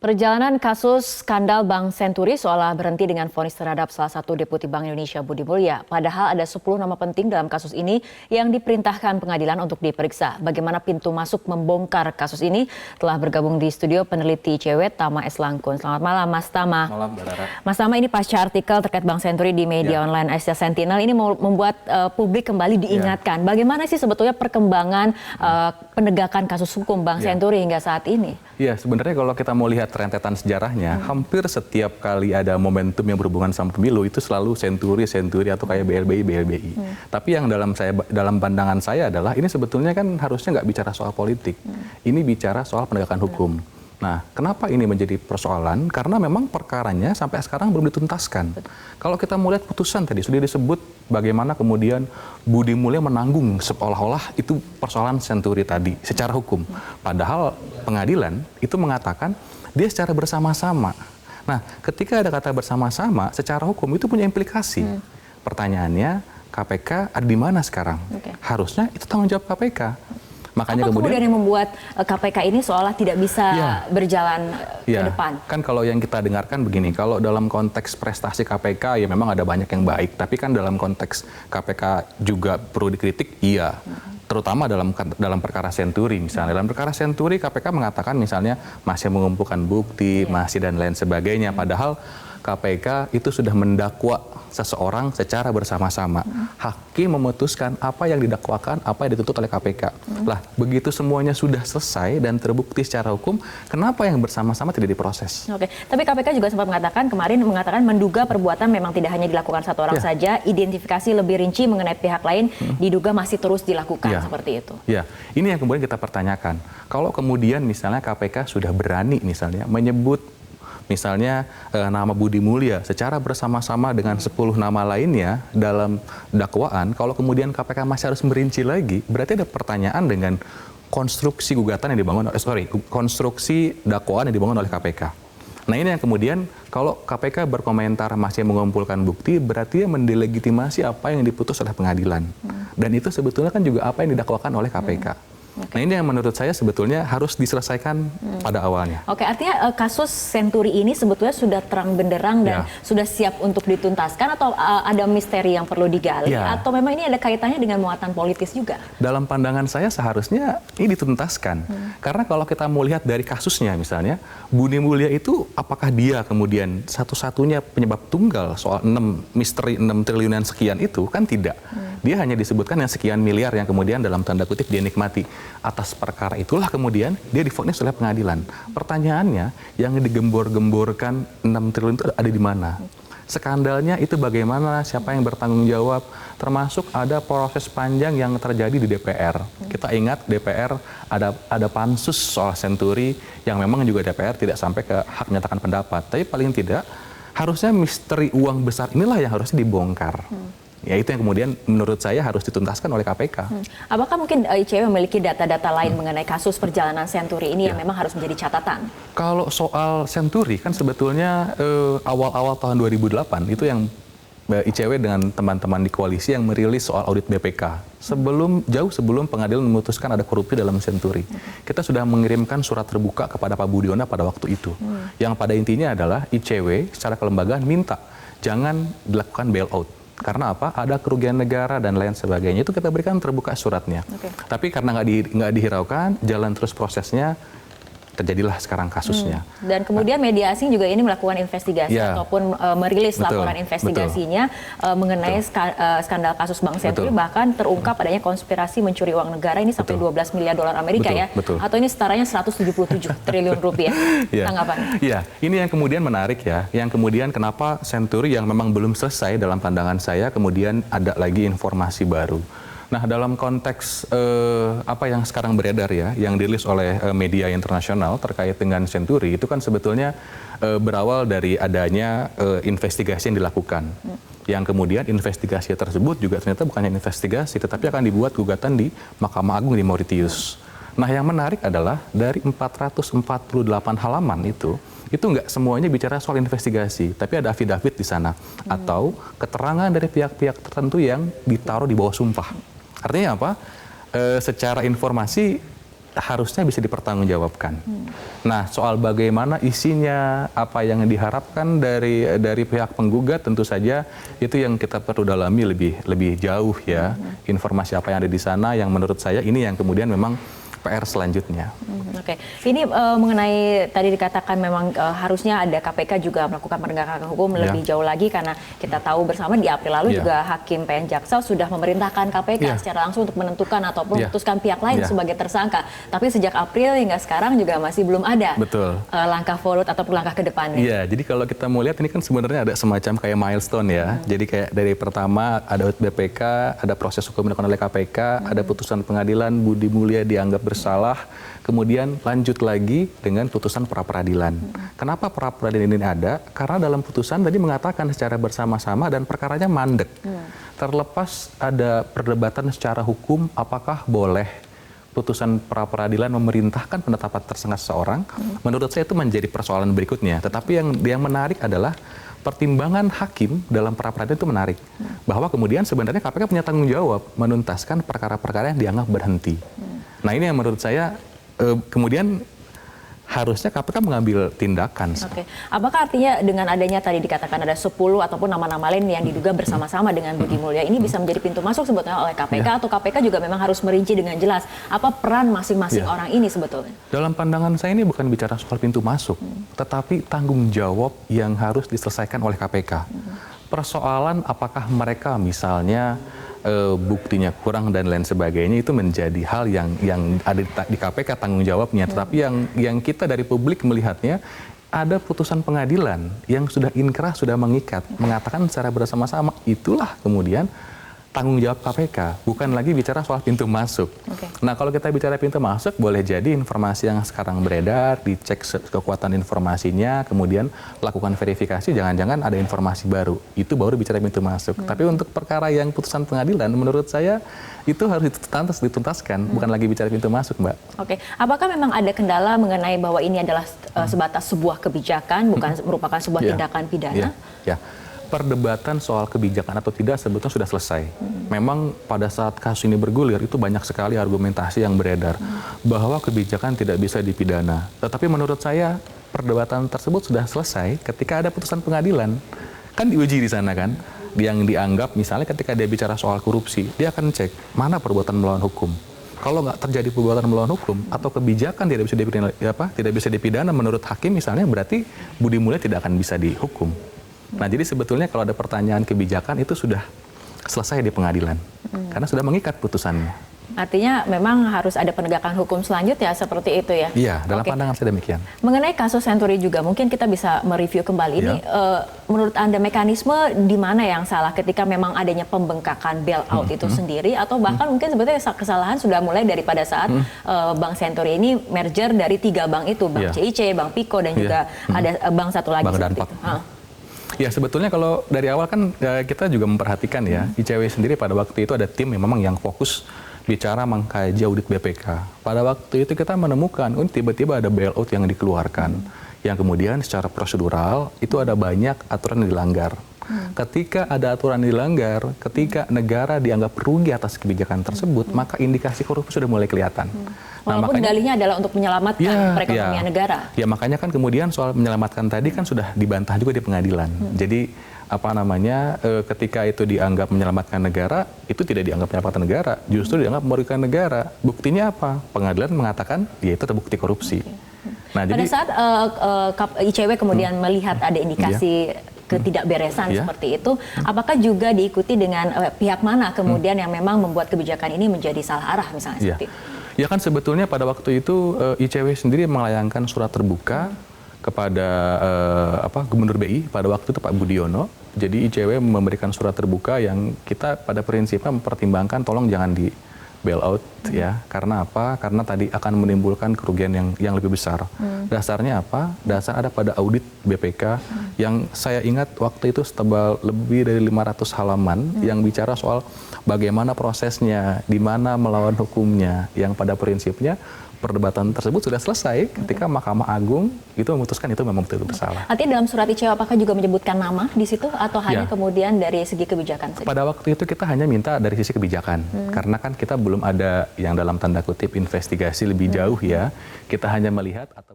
Perjalanan kasus skandal Bank Senturi seolah berhenti dengan vonis terhadap salah satu Deputi Bank Indonesia Budi Mulya. Padahal ada 10 nama penting dalam kasus ini yang diperintahkan pengadilan untuk diperiksa. Bagaimana pintu masuk membongkar kasus ini? Telah bergabung di studio peneliti ICW Tama S. Langkun. Selamat malam Mas Tama. Malam Mbak Lara. Mas Tama, ini pasca artikel terkait Bank Senturi di media online Asia Sentinel ini membuat publik kembali diingatkan. Bagaimana sih sebetulnya perkembangan penegakan kasus hukum Bank Senturi hingga saat ini? Ya, sebenarnya kalau kita mau lihat rentetan sejarahnya, hampir setiap kali ada momentum yang berhubungan sama pemilu itu selalu Senturi atau kayak BLBI. Tapi yang dalam pandangan saya adalah ini sebetulnya kan harusnya nggak bicara soal politik. Ini bicara soal penegakan hukum. Nah, kenapa ini menjadi persoalan? Karena memang perkaranya sampai sekarang belum dituntaskan. Kalau kita mau lihat putusan tadi sudah disebut bagaimana kemudian Budi Mulya menanggung seolah-olah itu persoalan Senturi tadi secara hukum. Padahal pengadilan itu mengatakan dia secara bersama-sama. Nah, ketika ada kata bersama-sama, secara hukum itu punya implikasi. Pertanyaannya, KPK ada di mana sekarang? Harusnya itu tanggung jawab KPK. Makanya apa kemudian yang membuat KPK ini seolah tidak bisa berjalan ke depan? Kan kalau yang kita dengarkan begini, kalau dalam konteks prestasi KPK ya memang ada banyak yang baik, tapi kan dalam konteks KPK juga perlu dikritik, iya. Terutama dalam perkara Senturi misalnya. Dalam perkara Senturi KPK mengatakan misalnya masih mengumpulkan bukti, masih dan lain sebagainya. Padahal KPK itu sudah mendakwa seseorang secara bersama-sama. Hakim memutuskan apa yang didakwakan, apa yang dituntut oleh KPK. Lah, begitu semuanya sudah selesai dan terbukti secara hukum, kenapa yang bersama-sama tidak diproses? Oke, tapi KPK juga sempat mengatakan menduga perbuatan memang tidak hanya dilakukan satu orang saja, identifikasi lebih rinci mengenai pihak lain diduga masih terus dilakukan seperti itu. Ya, ini yang kemudian kita pertanyakan. Kalau kemudian misalnya KPK sudah berani misalnya menyebut misalnya nama Budi Mulya secara bersama-sama dengan 10 nama lainnya dalam dakwaan, kalau kemudian KPK masih harus merinci lagi, berarti ada pertanyaan dengan konstruksi gugatan yang dibangun, konstruksi dakwaan yang dibangun oleh KPK. Nah, ini yang kemudian kalau KPK berkomentar masih mengumpulkan bukti, berarti mendelegitimasi apa yang diputus oleh pengadilan. Dan itu sebetulnya kan juga apa yang didakwakan oleh KPK. Nah, ini yang menurut saya sebetulnya harus diselesaikan pada awalnya. Oke, artinya kasus Senturi ini sebetulnya sudah terang benderang dan sudah siap untuk dituntaskan, atau ada misteri yang perlu digali, atau memang ini ada kaitannya dengan muatan politis juga? Dalam pandangan saya seharusnya ini dituntaskan. Karena kalau kita mau lihat dari kasusnya misalnya, Budi Mulya itu apakah dia kemudian satu-satunya penyebab tunggal soal misteri 6 triliunan sekian itu? Kan tidak. Dia hanya disebutkan yang sekian miliar yang kemudian dalam tanda kutip dia nikmati. Atas perkara itulah kemudian dia divonis oleh pengadilan. Pertanyaannya, yang digembor-gemborkan 6 triliun itu ada di mana? Skandalnya itu bagaimana, siapa yang bertanggung jawab, termasuk ada proses panjang yang terjadi di DPR. Kita ingat DPR ada pansus soal Senturi yang memang juga DPR tidak sampai ke hak menyatakan pendapat. Tapi paling tidak harusnya misteri uang besar inilah yang harusnya dibongkar. Ya, itu yang kemudian menurut saya harus dituntaskan oleh KPK. Apakah mungkin ICW memiliki data-data lain mengenai kasus perjalanan Senturi ini yang memang harus menjadi catatan? Kalau soal Senturi kan sebetulnya awal-awal tahun 2008 itu yang ICW dengan teman-teman di koalisi yang merilis soal audit BPK. Jauh sebelum pengadilan memutuskan ada korupsi dalam Senturi. Kita sudah mengirimkan surat terbuka kepada Pak Budiono pada waktu itu. Yang pada intinya adalah ICW secara kelembagaan minta jangan dilakukan bailout. Karena apa? Ada kerugian negara dan lain sebagainya. Itu kita berikan terbuka suratnya. Tapi karena nggak dihiraukan, jalan terus prosesnya, terjadilah sekarang kasusnya. Dan kemudian media asing juga ini melakukan investigasi ataupun merilis laporan investigasinya mengenai skandal kasus Bank Senturi, bahkan terungkap adanya konspirasi mencuri uang negara ini sampai 12 miliar dolar Amerika atau ini setaranya 177 triliun rupiah. Tanggapannya? Iya, ini yang kemudian menarik ya, yang kemudian kenapa Senturi yang memang belum selesai dalam pandangan saya kemudian ada lagi informasi baru. Nah, dalam konteks apa yang sekarang beredar ya, yang dirilis oleh media internasional terkait dengan Senturi, itu kan sebetulnya berawal dari adanya investigasi yang dilakukan. Yang kemudian investigasi tersebut juga ternyata bukannya investigasi, tetapi akan dibuat gugatan di Mahkamah Agung di Mauritius. Nah, yang menarik adalah dari 448 halaman itu nggak semuanya bicara soal investigasi, tapi ada afidavit di sana atau keterangan dari pihak-pihak tertentu yang ditaruh di bawah sumpah. Artinya apa? Secara informasi harusnya bisa dipertanggungjawabkan. Nah, soal bagaimana isinya, apa yang diharapkan dari pihak penggugat, tentu saja itu yang kita perlu dalami lebih jauh ya. Informasi apa yang ada di sana yang menurut saya ini yang kemudian memang PR selanjutnya. Oke, ini mengenai tadi dikatakan memang harusnya ada KPK juga melakukan penegakan hukum lebih jauh lagi, karena kita tahu bersama di April lalu juga Hakim PN Jaksel sudah memerintahkan KPK secara langsung untuk menentukan ataupun memutuskan pihak lain sebagai tersangka. Tapi sejak April hingga sekarang juga masih belum ada langkah forward ataupun langkah ke depannya. Iya, jadi kalau kita mau lihat ini kan sebenarnya ada semacam kayak milestone ya. Jadi kayak dari pertama ada BPK, ada proses hukum yang dilakukan oleh KPK, ada putusan pengadilan, Budi Mulya dianggap bersalah, kemudian lanjut lagi dengan putusan pra-peradilan. Kenapa pra-peradilan ini ada? Karena dalam putusan tadi mengatakan secara bersama-sama dan perkaranya mandek. Terlepas ada perdebatan secara hukum apakah boleh putusan pra-peradilan memerintahkan penetapan tersangka seseorang, menurut saya itu menjadi persoalan berikutnya. Tetapi yang menarik adalah pertimbangan hakim dalam pra-peradilan itu menarik. Bahwa kemudian sebenarnya KPK punya tanggung jawab menuntaskan perkara-perkara yang dianggap berhenti. Nah, ini yang menurut saya kemudian harusnya KPK mengambil tindakan. Oke. Apakah artinya dengan adanya tadi dikatakan ada 10 ataupun nama-nama lain yang diduga bersama-sama dengan Budi Mulya ini bisa menjadi pintu masuk sebetulnya oleh KPK, atau KPK juga memang harus merinci dengan jelas apa peran masing-masing orang ini sebetulnya? Dalam pandangan saya ini bukan bicara soal pintu masuk, tetapi tanggung jawab yang harus diselesaikan oleh KPK. Persoalan apakah mereka misalnya buktinya kurang dan lain sebagainya itu menjadi hal yang ada di KPK tanggung jawabnya. Tetapi yang kita dari publik melihatnya ada putusan pengadilan yang sudah inkrah, sudah mengikat, mengatakan secara bersama-sama, itulah kemudian tanggung jawab KPK, bukan lagi bicara soal pintu masuk. Nah, kalau kita bicara pintu masuk, boleh jadi informasi yang sekarang beredar, dicek kekuatan informasinya, kemudian lakukan verifikasi, jangan-jangan ada informasi baru. Itu baru bicara pintu masuk. Tapi untuk perkara yang putusan pengadilan, menurut saya itu harus dituntaskan, bukan lagi bicara pintu masuk, Mbak. Oke, apakah memang ada kendala mengenai bahwa ini adalah sebatas sebuah kebijakan, bukan merupakan sebuah tindakan pidana? Ya. Perdebatan soal kebijakan atau tidak sebetulnya sudah selesai. Memang pada saat kasus ini bergulir itu banyak sekali argumentasi yang beredar bahwa kebijakan tidak bisa dipidana. Tetapi menurut saya perdebatan tersebut sudah selesai ketika ada putusan pengadilan. Kan diuji di sana kan, yang dianggap misalnya ketika dia bicara soal korupsi, dia akan cek mana perbuatan melawan hukum. Kalau nggak terjadi perbuatan melawan hukum atau kebijakan tidak bisa dipidana menurut hakim misalnya, berarti Budi Mulya tidak akan bisa dihukum. Nah, jadi sebetulnya kalau ada pertanyaan kebijakan itu sudah selesai di pengadilan, karena sudah mengikat putusannya. Artinya memang harus ada penegakan hukum selanjutnya seperti itu ya? Iya, dalam pandangan saya demikian. Mengenai kasus Senturi juga, mungkin kita bisa mereview kembali ini. Menurut Anda mekanisme di mana yang salah ketika memang adanya pembengkakan bailout itu sendiri, atau bahkan mungkin sebetulnya kesalahan sudah mulai daripada saat Bank Senturi ini merger dari 3 bank itu, Bank CIC, Bank Piko, dan juga ada bank satu lagi Bank seperti Danpak. itu. Ya, sebetulnya kalau dari awal kan kita juga memperhatikan ya, ICW sendiri pada waktu itu ada tim yang memang yang fokus bicara mengkaji audit BPK. Pada waktu itu kita menemukan, tiba-tiba ada bailout yang dikeluarkan, yang kemudian secara prosedural itu ada banyak aturan yang dilanggar. Ketika ada aturan dilanggar, ketika negara dianggap rugi atas kebijakan tersebut, maka indikasi korupsi sudah mulai kelihatan. Walaupun dalihnya adalah untuk menyelamatkan perekonomian negara. Ya, makanya kan kemudian soal menyelamatkan tadi kan sudah dibantah juga di pengadilan. Jadi ketika itu dianggap menyelamatkan negara, itu tidak dianggap menyelamatkan negara, justru dianggap merugikan negara. Buktinya apa? Pengadilan mengatakan ya itu terbukti korupsi. Nah, pada saat ICW kemudian melihat ada indikasi ketidakberesan seperti itu, apakah juga diikuti dengan pihak mana kemudian yang memang membuat kebijakan ini menjadi salah arah misalnya seperti itu? Ya kan sebetulnya pada waktu itu ICW sendiri melayangkan surat terbuka kepada Gubernur BI pada waktu itu Pak Budiono. Jadi ICW memberikan surat terbuka yang kita pada prinsipnya mempertimbangkan tolong jangan di bailout ya. Karena apa? Karena tadi akan menimbulkan kerugian yang lebih besar. Dasarnya apa? Dasar ada pada audit BPK yang saya ingat waktu itu setebal lebih dari 500 halaman yang bicara soal bagaimana prosesnya, di mana melawan hukumnya, yang pada prinsipnya perdebatan tersebut sudah selesai ketika Mahkamah Agung itu memutuskan itu memang betul bersalah. Artinya dalam surat ICW apakah juga menyebutkan nama di situ atau hanya Ya. kemudian dari segi kebijakan saja? Pada waktu itu kita hanya minta dari sisi kebijakan, karena kan kita belum ada yang dalam tanda kutip investigasi lebih jauh ya, kita hanya melihat atau